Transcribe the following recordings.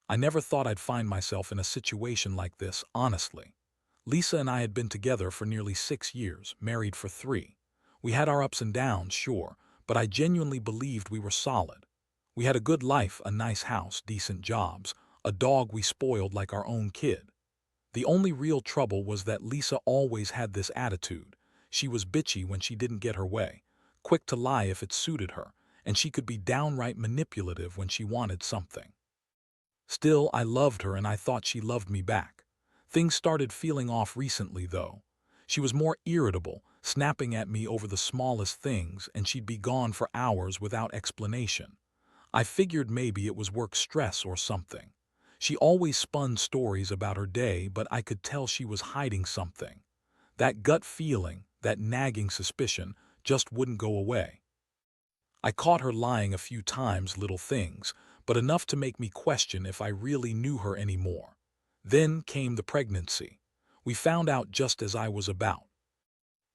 I never thought I'd find myself in a situation like this, honestly. Lisa and I had been together for nearly 6 years, married for 3. We had our ups and downs, sure, but I genuinely believed we were solid. We had a good life, a nice house, decent jobs, a dog we spoiled like our own kid. The only real trouble was that Lisa always had this attitude. She was bitchy when she didn't get her way, quick to lie if it suited her, and she could be downright manipulative when she wanted something. Still, I loved her and I thought she loved me back. Things started feeling off recently, though. She was more irritable, snapping at me over the smallest things, and she'd be gone for hours without explanation. I figured maybe it was work stress or something. She always spun stories about her day, but I could tell she was hiding something. That gut feeling, that nagging suspicion, just wouldn't go away. I caught her lying a few times, little things, but enough to make me question if I really knew her anymore. Then came the pregnancy. We found out just as I was about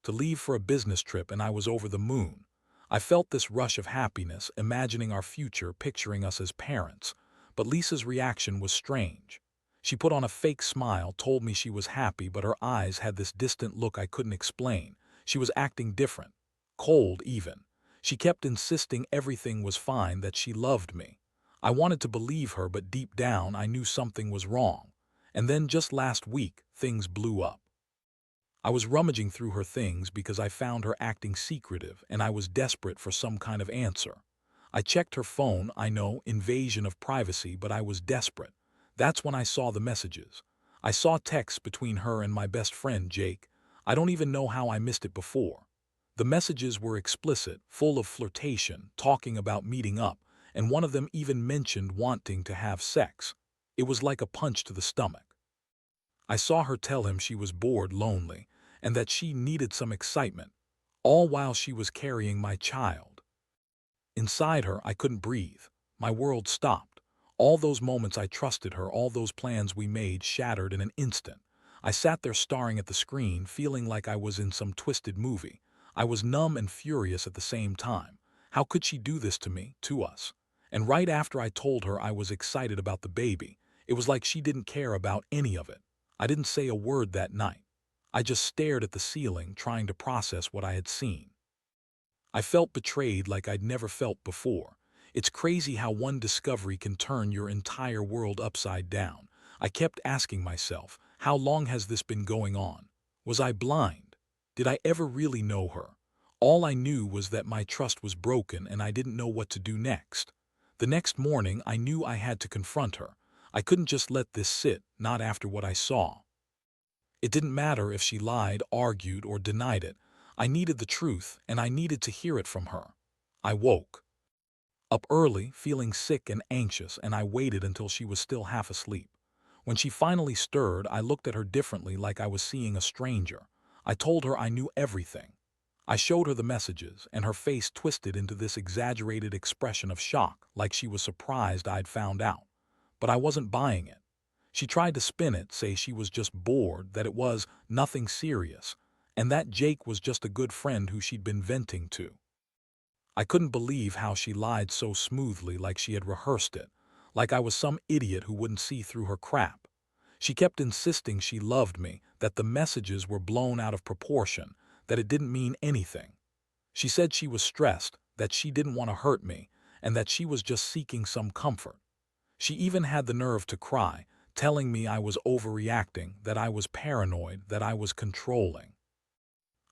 to leave for a business trip, and I was over the moon. I felt this rush of happiness, imagining our future, picturing us as parents. But Lisa's reaction was strange. She put on a fake smile, told me she was happy, but her eyes had this distant look I couldn't explain. She was acting different, cold even. She kept insisting everything was fine, that she loved me. I wanted to believe her, but deep down I knew something was wrong. And then just last week, things blew up. I was rummaging through her things because I found her acting secretive, and I was desperate for some kind of answer. I checked her phone, I know, invasion of privacy, but I was desperate. That's when I saw the messages. I saw texts between her and my best friend, Jake. I don't even know how I missed it before. The messages were explicit, full of flirtation, talking about meeting up, and one of them even mentioned wanting to have sex. It was like a punch to the stomach. I saw her tell him she was bored, lonely, and that she needed some excitement, all while she was carrying my child. Inside her, I couldn't breathe. My world stopped. All those moments I trusted her, all those plans we made, shattered in an instant. I sat there staring at the screen, feeling like I was in some twisted movie. I was numb and furious at the same time. How could she do this to me, to us? And right after I told her I was excited about the baby, it was like she didn't care about any of it. I didn't say a word that night. I just stared at the ceiling, trying to process what I had seen. I felt betrayed like I'd never felt before. It's crazy how one discovery can turn your entire world upside down. I kept asking myself, how long has this been going on? Was I blind? Did I ever really know her? All I knew was that my trust was broken and I didn't know what to do next. The next morning, I knew I had to confront her. I couldn't just let this sit, not after what I saw. It didn't matter if she lied, argued, or denied it. I needed the truth, and I needed to hear it from her. I woke up early, feeling sick and anxious, and I waited until she was still half asleep. When she finally stirred, I looked at her differently, like I was seeing a stranger. I told her I knew everything. I showed her the messages, and her face twisted into this exaggerated expression of shock, like she was surprised I'd found out. But I wasn't buying it. She tried to spin it, say she was just bored, that it was nothing serious, and that Jake was just a good friend who she'd been venting to. I couldn't believe how she lied so smoothly, like she had rehearsed it, like I was some idiot who wouldn't see through her crap. She kept insisting she loved me, that the messages were blown out of proportion, that it didn't mean anything. She said she was stressed, that she didn't want to hurt me, and that she was just seeking some comfort. She even had the nerve to cry, telling me I was overreacting, that I was paranoid, that I was controlling.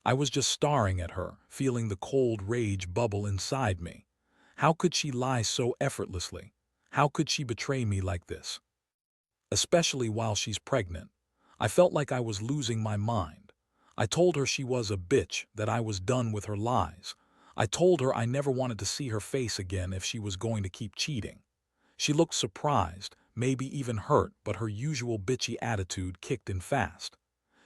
I was just staring at her, feeling the cold rage bubble inside me. How could she lie so effortlessly? How could she betray me like this? Especially while she's pregnant. I felt like I was losing my mind. I told her she was a bitch, that I was done with her lies. I told her I never wanted to see her face again if she was going to keep cheating. She looked surprised, maybe even hurt, but her usual bitchy attitude kicked in fast.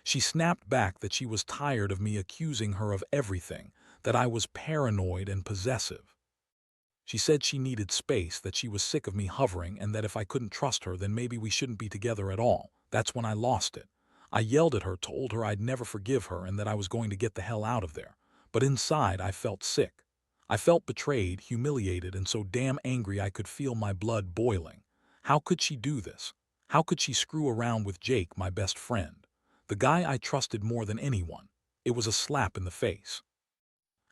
She snapped back that she was tired of me accusing her of everything, that I was paranoid and possessive. She said she needed space, that she was sick of me hovering, and that if I couldn't trust her, then maybe we shouldn't be together at all. That's when I lost it. I yelled at her, told her I'd never forgive her and that I was going to get the hell out of there. But inside, I felt sick. I felt betrayed, humiliated, and so damn angry I could feel my blood boiling. How could she do this? How could she screw around with Jake, my best friend? The guy I trusted more than anyone. It was a slap in the face.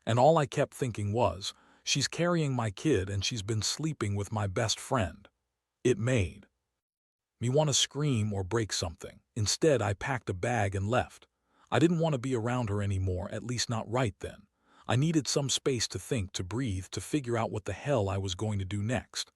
And all I kept thinking was, she's carrying my kid and she's been sleeping with my best friend. It made me want to scream or break something. Instead, I packed a bag and left. I didn't want to be around her anymore, at least not right then. I needed some space to think, to breathe, to figure out what the hell I was going to do next.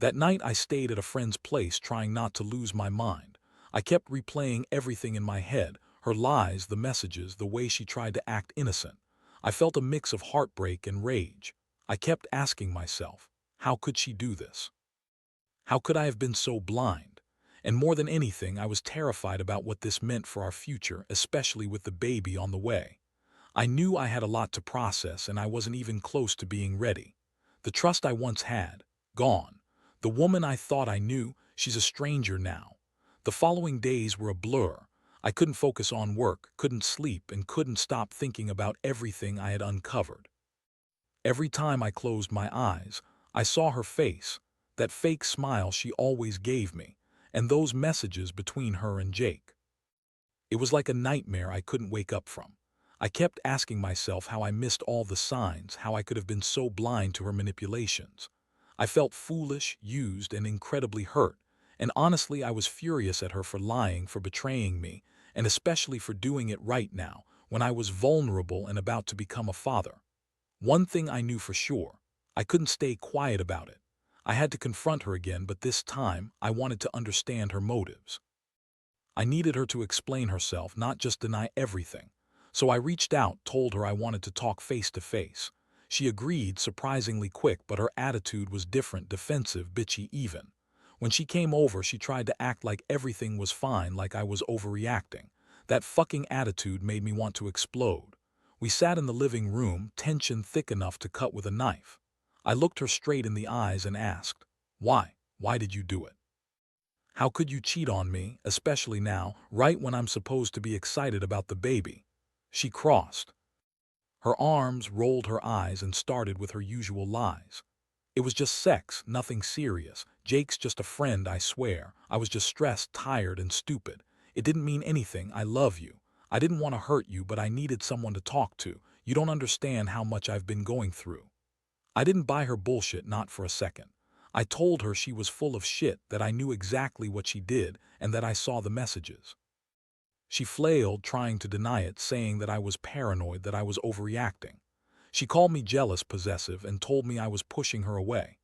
That night I stayed at a friend's place trying not to lose my mind. I kept replaying everything in my head, her lies, the messages, the way she tried to act innocent. I felt a mix of heartbreak and rage. I kept asking myself, how could she do this? How could I have been so blind? And more than anything, I was terrified about what this meant for our future, especially with the baby on the way. I knew I had a lot to process and I wasn't even close to being ready. The trust I once had, gone. The woman I thought I knew, she's a stranger now. The following days were a blur. I couldn't focus on work, couldn't sleep, and couldn't stop thinking about everything I had uncovered. Every time I closed my eyes, I saw her face, that fake smile she always gave me, and those messages between her and Jake. It was like a nightmare I couldn't wake up from. I kept asking myself how I missed all the signs, how I could have been so blind to her manipulations. I felt foolish, used, and incredibly hurt, and honestly I was furious at her for lying, for betraying me, and especially for doing it right now, when I was vulnerable and about to become a father. One thing I knew for sure, I couldn't stay quiet about it. I had to confront her again, but this time I wanted to understand her motives. I needed her to explain herself, not just deny everything. So I reached out, told her I wanted to talk face to face. She agreed, surprisingly quick, but her attitude was different, defensive, bitchy even. When she came over, she tried to act like everything was fine, like I was overreacting. That fucking attitude made me want to explode. We sat in the living room, tension thick enough to cut with a knife. I looked her straight in the eyes and asked, "Why? Why did you do it? How could you cheat on me, especially now, right when I'm supposed to be excited about the baby?" She crossed her arms, rolled her eyes, and started with her usual lies. "It was just sex, nothing serious. Jake's just a friend, I swear. I was just stressed, tired, and stupid. It didn't mean anything. I love you. I didn't want to hurt you, but I needed someone to talk to. You don't understand how much I've been going through." I didn't buy her bullshit, not for a second. I told her she was full of shit, that I knew exactly what she did, and that I saw the messages. She flailed, trying to deny it, saying that I was paranoid, that I was overreacting. She called me jealous, possessive, and told me I was pushing her away.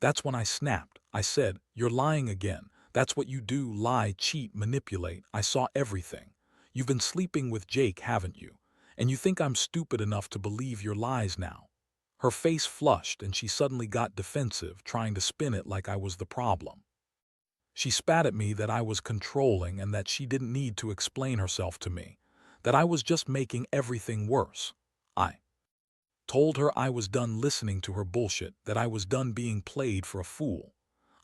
That's when I snapped. I said, "You're lying again. That's what you do, lie, cheat, manipulate. I saw everything. You've been sleeping with Jake, haven't you? And you think I'm stupid enough to believe your lies now?" Her face flushed and she suddenly got defensive, trying to spin it like I was the problem. She spat at me that I was controlling and that she didn't need to explain herself to me, that I was just making everything worse. I told her I was done listening to her bullshit, that I was done being played for a fool.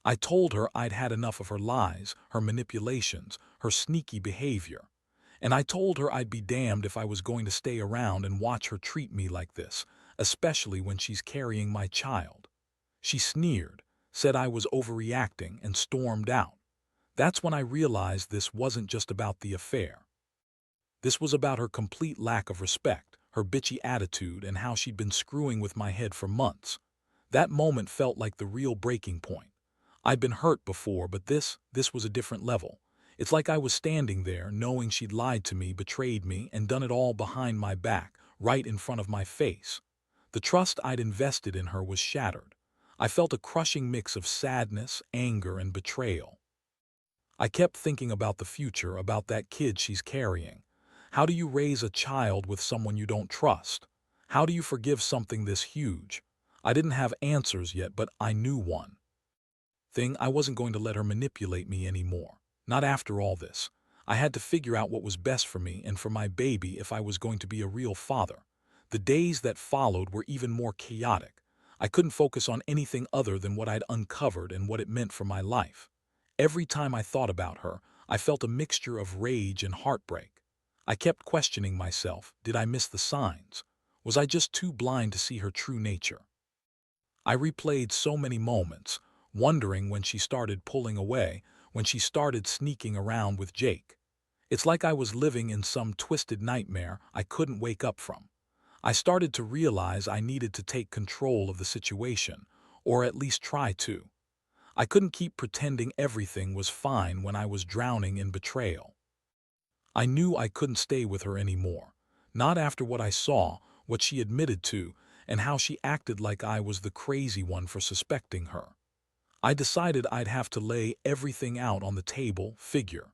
I told her I'd had enough of her lies, her manipulations, her sneaky behavior. And I told her I'd be damned if I was going to stay around and watch her treat me like this, especially when she's carrying my child. She sneered, said I was overreacting, and stormed out. That's when I realized this wasn't just about the affair. This was about her complete lack of respect, her bitchy attitude, and how she'd been screwing with my head for months. That moment felt like the real breaking point. I'd been hurt before, but this was a different level. It's like I was standing there, knowing she'd lied to me, betrayed me, and done it all behind my back, right in front of my face. The trust I'd invested in her was shattered. I felt a crushing mix of sadness, anger, and betrayal. I kept thinking about the future, about that kid she's carrying. How do you raise a child with someone you don't trust? How do you forgive something this huge? I didn't have answers yet, but I knew one thing: I wasn't going to let her manipulate me anymore. Not after all this. I had to figure out what was best for me and for my baby if I was going to be a real father. The days that followed were even more chaotic. I couldn't focus on anything other than what I'd uncovered and what it meant for my life. Every time I thought about her, I felt a mixture of rage and heartbreak. I kept questioning myself. Did I miss the signs? Was I just too blind to see her true nature? I replayed so many moments, wondering when she started pulling away, when she started sneaking around with Jake. It's like I was living in some twisted nightmare I couldn't wake up from. I started to realize I needed to take control of the situation, or at least try to. I couldn't keep pretending everything was fine when I was drowning in betrayal. I knew I couldn't stay with her anymore. Not after what I saw, what she admitted to, and how she acted like I was the crazy one for suspecting her. I decided I'd have to lay everything out on the table, figure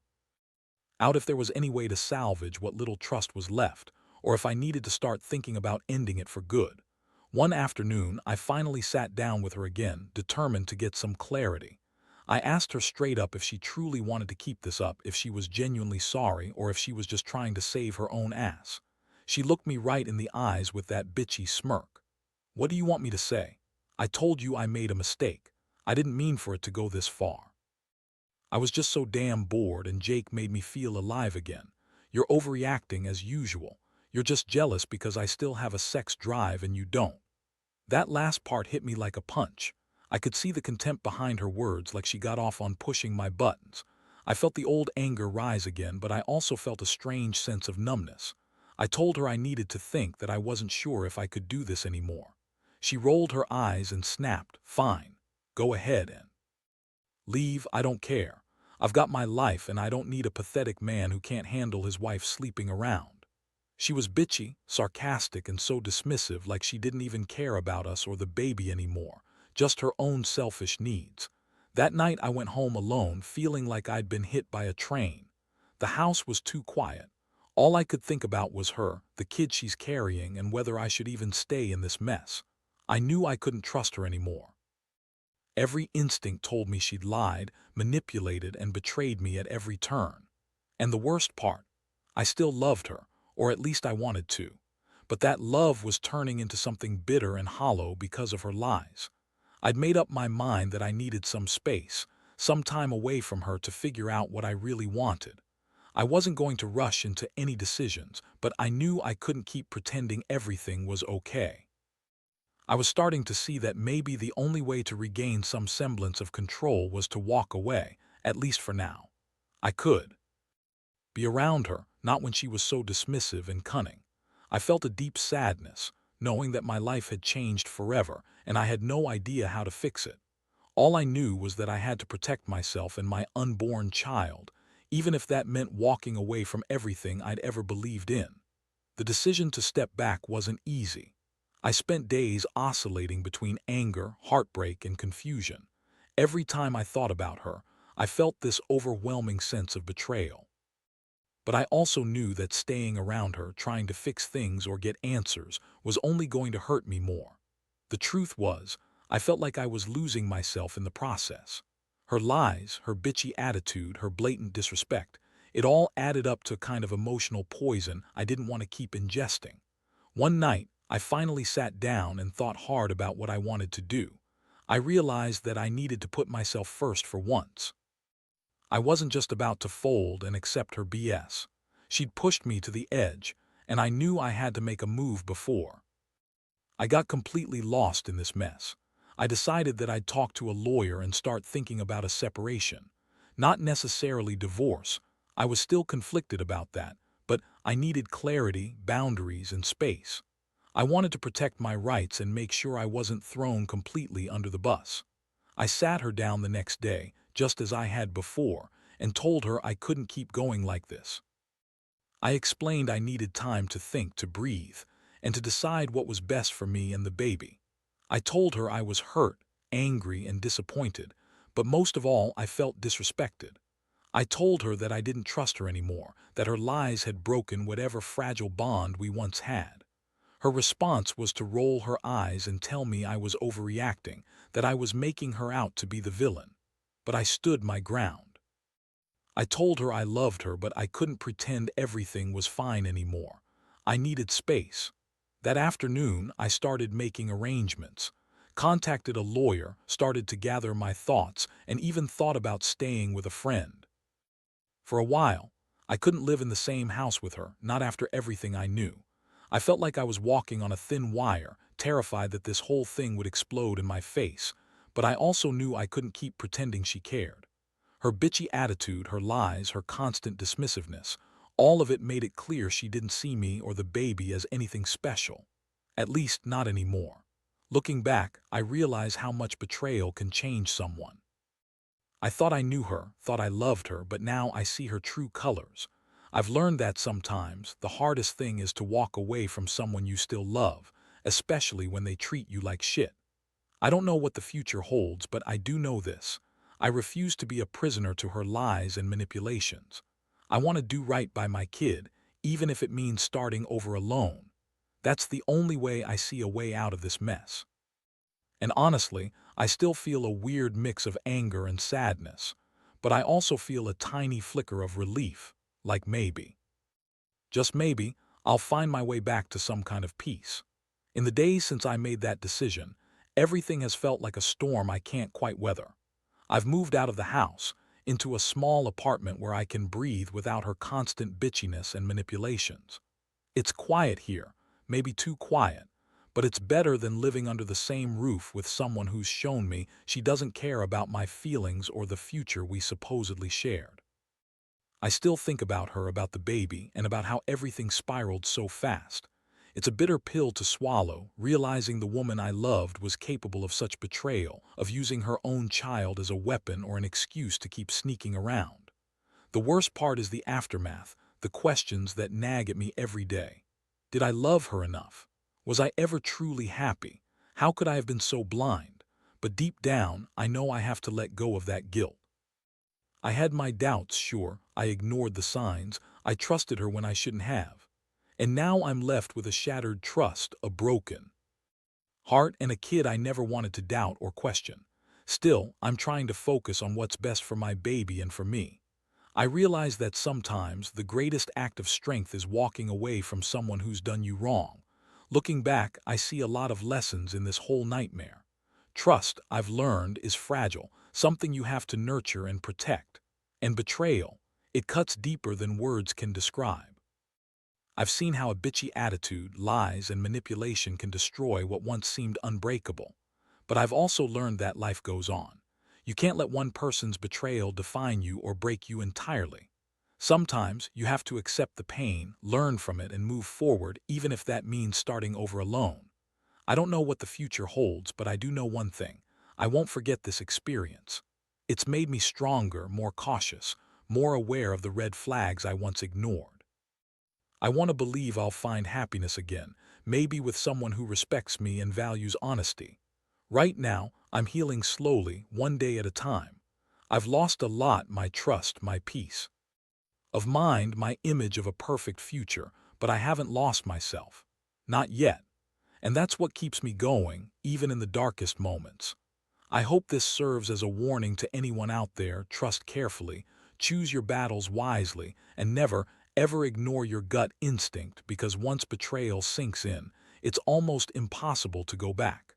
out if there was any way to salvage what little trust was left, or if I needed to start thinking about ending it for good. One afternoon, I finally sat down with her again, determined to get some clarity. I asked her straight up if she truly wanted to keep this up, if she was genuinely sorry, or if she was just trying to save her own ass. She looked me right in the eyes with that bitchy smirk. "What do you want me to say? I told you I made a mistake. I didn't mean for it to go this far. I was just so damn bored and Jake made me feel alive again. You're overreacting as usual. You're just jealous because I still have a sex drive and you don't." That last part hit me like a punch. I could see the contempt behind her words, like she got off on pushing my buttons. I felt the old anger rise again, but I also felt a strange sense of numbness. I told her I needed to think, that I wasn't sure if I could do this anymore. She rolled her eyes and snapped, "Fine. Go ahead and leave, I don't care. I've got my life and I don't need a pathetic man who can't handle his wife sleeping around." She was bitchy, sarcastic, and so dismissive, like she didn't even care about us or the baby anymore, just her own selfish needs. That night I went home alone, feeling like I'd been hit by a train. The house was too quiet. All I could think about was her, the kid she's carrying, and whether I should even stay in this mess. I knew I couldn't trust her anymore. Every instinct told me she'd lied, manipulated, and betrayed me at every turn. And the worst part, I still loved her, or at least I wanted to. But that love was turning into something bitter and hollow because of her lies. I'd made up my mind that I needed some space, some time away from her to figure out what I really wanted. I wasn't going to rush into any decisions, but I knew I couldn't keep pretending everything was okay. I was starting to see that maybe the only way to regain some semblance of control was to walk away, at least for now. I could be around her, not when she was so dismissive and cunning. I felt a deep sadness, knowing that my life had changed forever, and I had no idea how to fix it. All I knew was that I had to protect myself and my unborn child, even if that meant walking away from everything I'd ever believed in. The decision to step back wasn't easy. I spent days oscillating between anger, heartbreak, and confusion. Every time I thought about her, I felt this overwhelming sense of betrayal. But I also knew that staying around her, trying to fix things or get answers, was only going to hurt me more. The truth was, I felt like I was losing myself in the process. Her lies, her bitchy attitude, her blatant disrespect, it all added up to a kind of emotional poison I didn't want to keep ingesting. One night, I finally sat down and thought hard about what I wanted to do. I realized that I needed to put myself first for once. I wasn't just about to fold and accept her BS. She'd pushed me to the edge, and I knew I had to make a move before I got completely lost in this mess. I decided that I'd talk to a lawyer and start thinking about a separation. Not necessarily divorce. I was still conflicted about that, but I needed clarity, boundaries, and space. I wanted to protect my rights and make sure I wasn't thrown completely under the bus. I sat her down the next day, just as I had before, and told her I couldn't keep going like this. I explained I needed time to think, to breathe, and to decide what was best for me and the baby. I told her I was hurt, angry, and disappointed, but most of all I felt disrespected. I told her that I didn't trust her anymore, that her lies had broken whatever fragile bond we once had. Her response was to roll her eyes and tell me I was overreacting, that I was making her out to be the villain. But I stood my ground. I told her I loved her, but I couldn't pretend everything was fine anymore. I needed space. That afternoon, I started making arrangements, contacted a lawyer, started to gather my thoughts, and even thought about staying with a friend. For a while, I couldn't live in the same house with her, not after everything I knew. I felt like I was walking on a thin wire, terrified that this whole thing would explode in my face. but I also knew I couldn't keep pretending she cared. Her bitchy attitude, her lies, her constant dismissiveness, all of it made it clear she didn't see me or the baby as anything special. At least not anymore. Looking back, I realize how much betrayal can change someone. I thought I knew her, thought I loved her, but now I see her true colors. I've learned that sometimes the hardest thing is to walk away from someone you still love, especially when they treat you like shit. I don't know what the future holds, but I do know this. I refuse to be a prisoner to her lies and manipulations. I want to do right by my kid, even if it means starting over alone. That's the only way I see a way out of this mess. And honestly, I still feel a weird mix of anger and sadness, but I also feel a tiny flicker of relief, like maybe, just maybe, I'll find my way back to some kind of peace. In the days since I made that decision, everything has felt like a storm I can't quite weather. I've moved out of the house, into a small apartment where I can breathe without her constant bitchiness and manipulations. It's quiet here, maybe too quiet, but it's better than living under the same roof with someone who's shown me she doesn't care about my feelings or the future we supposedly shared. I still think about her, about the baby, and about how everything spiraled so fast. It's a bitter pill to swallow, realizing the woman I loved was capable of such betrayal, of using her own child as a weapon or an excuse to keep sneaking around. The worst part is the aftermath, the questions that nag at me every day. Did I love her enough? Was I ever truly happy? How could I have been so blind? But deep down, I know I have to let go of that guilt. I had my doubts, sure. I ignored the signs. I trusted her when I shouldn't have. And now I'm left with a shattered trust, a broken heart, and a kid I never wanted to doubt or question. Still, I'm trying to focus on what's best for my baby and for me. I realize that sometimes the greatest act of strength is walking away from someone who's done you wrong. Looking back, I see a lot of lessons in this whole nightmare. Trust, I've learned, is fragile, something you have to nurture and protect. And betrayal, it cuts deeper than words can describe. I've seen how a bitchy attitude, lies, and manipulation can destroy what once seemed unbreakable. But I've also learned that life goes on. You can't let one person's betrayal define you or break you entirely. Sometimes you have to accept the pain, learn from it, and move forward, even if that means starting over alone. I don't know what the future holds, but I do know one thing. I won't forget this experience. It's made me stronger, more cautious, more aware of the red flags I once ignored. I want to believe I'll find happiness again, maybe with someone who respects me and values honesty. Right now, I'm healing slowly, one day at a time. I've lost a lot: my trust, my peace of mind, my image of a perfect future, but I haven't lost myself. Not yet. And that's what keeps me going, even in the darkest moments. I hope this serves as a warning to anyone out there: trust carefully, choose your battles wisely, and never, ever ignore your gut instinct, because once betrayal sinks in, it's almost impossible to go back.